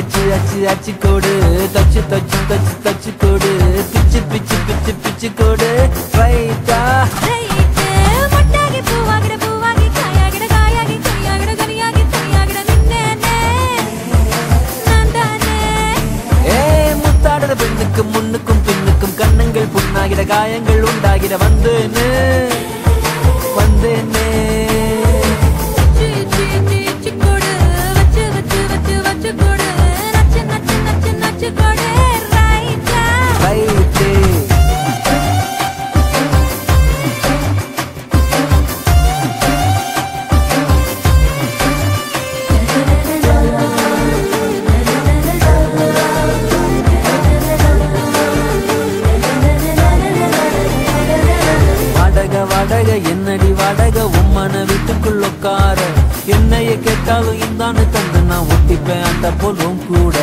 அச்சு அச்சு அச்சு கோடு தச்சு தச்சு தச்சு தச்சு கோடு பிச்சு பிச்சு பிச்சு பிச்சு கோடு ரைட்டா மொட்டாகி பூவாகிட பூவாகி காயாகிட காயாகி கையாகிட கனியாகி தனியாகிட நின்னேனே நான் தானே முத்தாடுற பெண்ணுக்கும் முன்னுக்கும் பின்னுக்கும் கண்ணங்கள் புண்ணாகிட காயங்கள் உண்டாகிட வந்தேனே வந்தேனே வாடகை என்னடி வாடகை உம்மன வீட்டுக்குள்ள உட்கார என்னைய கேட்டாலும் இந்தான்னு தந்து நான் ஒட்டிப்பேன் அந்த போலும் கூட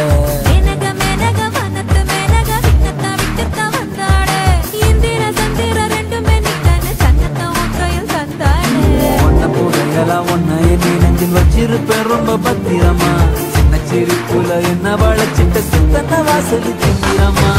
ஒன்ன என்னை நெஞ்சில் வச்சிருப்பேன் ரொம்ப பத்திரமா சின்ன சிரிப்புல என்ன வளச்சிட்ட சித்தன வாசல் திங்கிறமா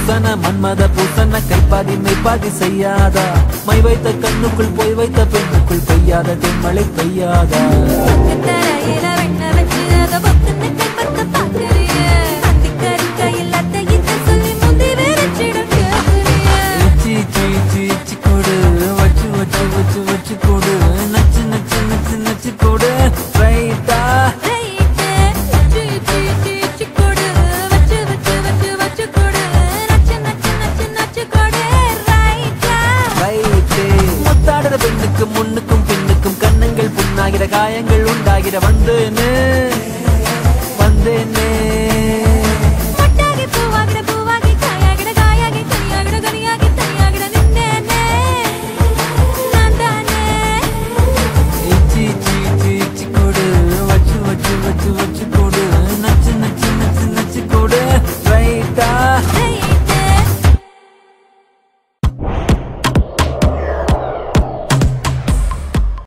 பூசன மன்மத பூசன கைப்பாதி மெய்ப்பாதி செய்யாதா மை வைத்த கண்ணுக்குள் போய் வைத்த பெண்ணுக்குள் பெய்யாத தென்மழை பெய்யாதா கொடு வச்சு வச்சு வச்சு வச்சு கொடு நச்சு நச்சு நச்சு நச்சு கொடு ரைட்டா முன்னுக்கும் பின்னுக்கும் கண்ணங்கள் புண்ணாகிற காயங்கள் உண்டாகிற வந்தேனே